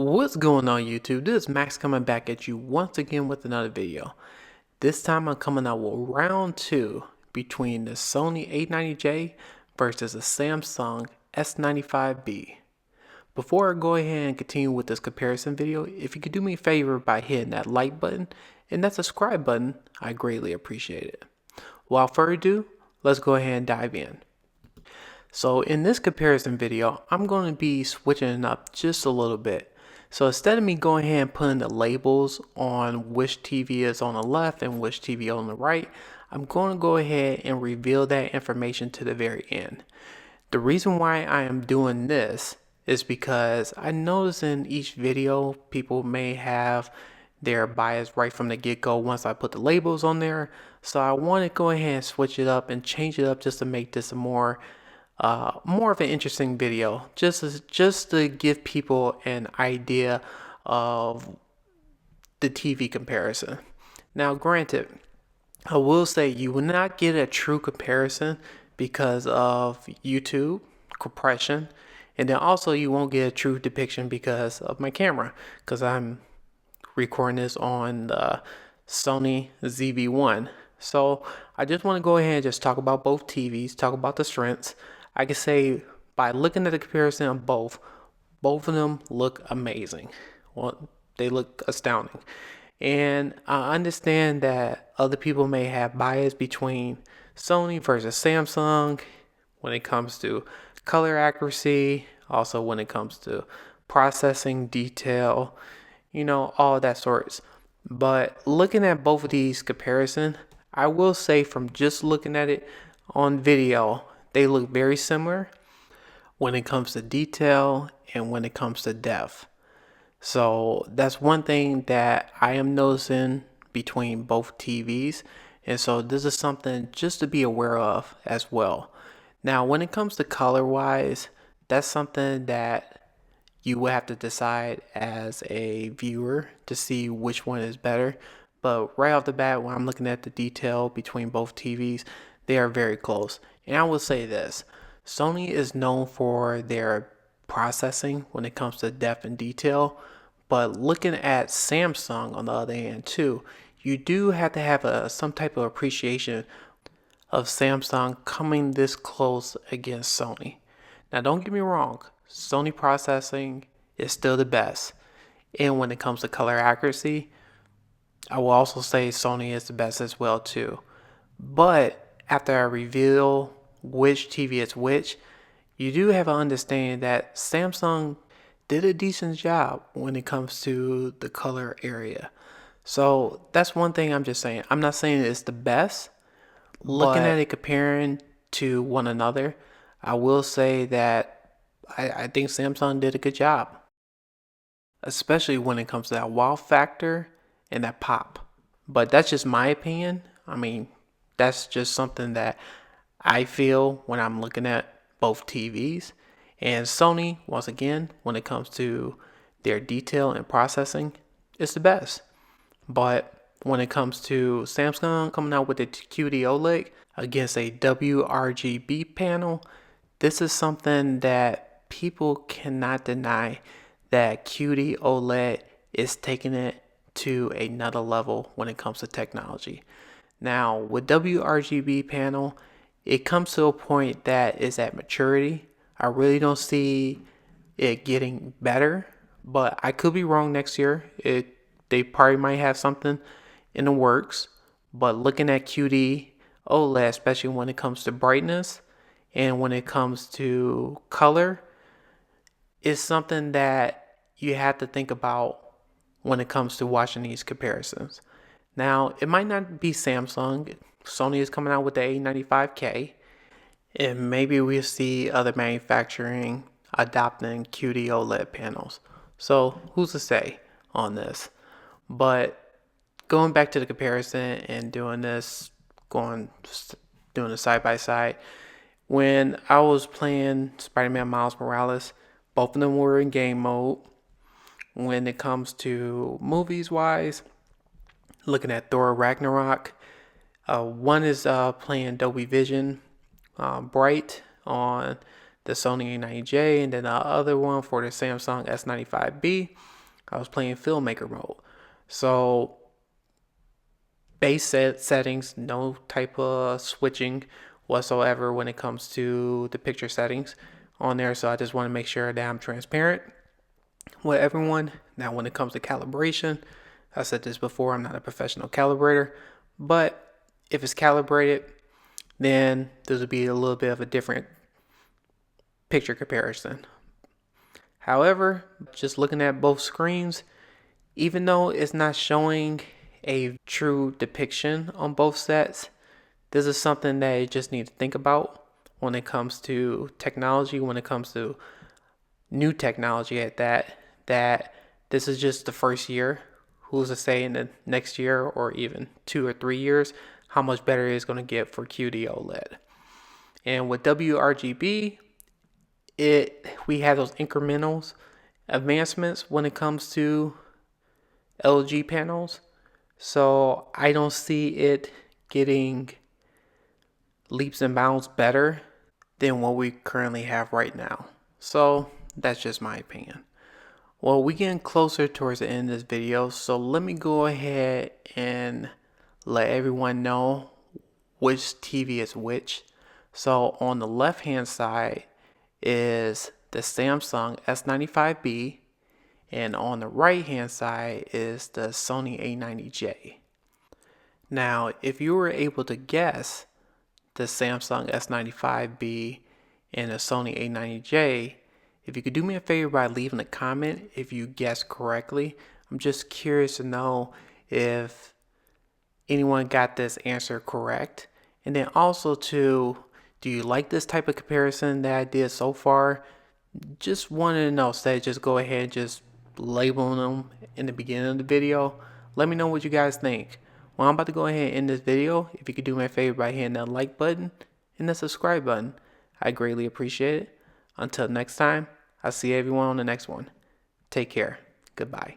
What's going on YouTube? This is Max coming back at you once again with another video. This time I'm coming out with round 2 between the Sony A90J versus the Samsung S95B. Before I go ahead and continue with this comparison video, if you could do me a favor by hitting that like button and that subscribe button, I greatly appreciate it. Without further ado, let's go ahead and dive in. So in this comparison video, I'm going to be switching it up just a little bit. So instead of me going ahead and putting the labels on which TV is on the left and which TV on the right, I'm going to go ahead and reveal that information to the very end. The reason why I am doing this is because I notice in each video people may have their bias right from the get-go once I put the labels on there. So I want to go ahead and switch it up and change it up just to make this a more of an interesting video, just to give people an idea of the TV comparison. Now, granted, I will say you will not get a true comparison because of YouTube compression, and then also you won't get a true depiction because of my camera, because I'm recording this on the Sony ZV-1. So I just want to go ahead and just talk about both TVs, talk about the strengths. I can say by looking at the comparison of both of them look amazing. Well, they look astounding. And I understand that other people may have bias between Sony versus Samsung when it comes to color accuracy, also when it comes to processing detail, all that sorts. But looking at both of these comparison, I will say from just looking at it on video, they look very similar when it comes to detail and when it comes to depth. So that's one thing that I am noticing between both TVs. And so this is something just to be aware of as well. Now, when it comes to color wise, that's something that you will have to decide as a viewer to see which one is better. But right off the bat, when I'm looking at the detail between both TVs, they are very close. And I will say this, Sony is known for their processing when it comes to depth and detail, but looking at Samsung on the other hand too, you do have to have some type of appreciation of Samsung coming this close against Sony. Now don't get me wrong, Sony processing is still the best. And when it comes to color accuracy, I will also say Sony is the best as well too. But after I reveal which TV is which, you do have an understanding that Samsung did a decent job when it comes to the color area. So that's one thing I'm just saying. I'm not saying it's the best. Looking at it comparing to one another, I will say that I think Samsung did a good job, especially when it comes to that wow factor and that pop. But that's just my opinion. I mean, that's just something that I feel when I'm looking at both TVs. And Sony, once again, when it comes to their detail and processing, it's the best. But when it comes to Samsung coming out with the qd-oled against a WRGB panel, this is something that people cannot deny, that qd-oled is taking it to another level when it comes to technology. Now, with WRGB panel, it comes to a point that is at maturity. I really don't see it getting better, but I could be wrong next year. They probably might have something in the works, but looking at qd-oled, especially when it comes to brightness and when it comes to color, is something that you have to think about when it comes to watching these comparisons. Now, it might not be Samsung. Sony is coming out with the A95K, and maybe we'll see other manufacturing adopting qd-oled panels. So who's to say on this? But going back to the comparison and doing the side by side, when I was playing Spider-Man Miles Morales, both of them were in game mode. When it comes to movies wise, looking at Thor Ragnarok, one is playing Dolby Vision bright on the the Sony A90J, and then the other one for the Samsung S95B, I was playing filmmaker mode. So base settings, no type of switching whatsoever when it comes to the picture settings on there. So I just want to make sure that I'm transparent with everyone. Now when it comes to calibration, I said this before, I'm not a professional calibrator, but if it's calibrated, then this would be a little bit of a different picture comparison. However, just looking at both screens, even though it's not showing a true depiction on both sets, this is something that you just need to think about when it comes to technology, when it comes to new technology at that this is just the first year. Who's to say in the next year or even 2 or 3 years how much better it is going to get for qd-oled. And with wRGB, we have those incremental advancements when it comes to LG panels. So I don't see it getting leaps and bounds better than what we currently have right now. So that's just my opinion. Well, we're getting closer towards the end of this video, so let me go ahead and let everyone know which TV is which. So on the left hand side is the Samsung S95B, and on the right hand side is the Sony A90J. Now, if you were able to guess the Samsung S95B and the Sony A90J, if you could do me a favor by leaving a comment if you guessed correctly. I'm just curious to know if anyone got this answer correct. And then also too, do you like this type of comparison that I did so far? Just wanted to know, so just go ahead and just label them in the beginning of the video. Let me know what you guys think. Well, I'm about to go ahead and end this video. If you could do me a favor by hitting that like button and the subscribe button, I greatly appreciate it. Until next time, I'll see everyone on the next one. Take care. Goodbye.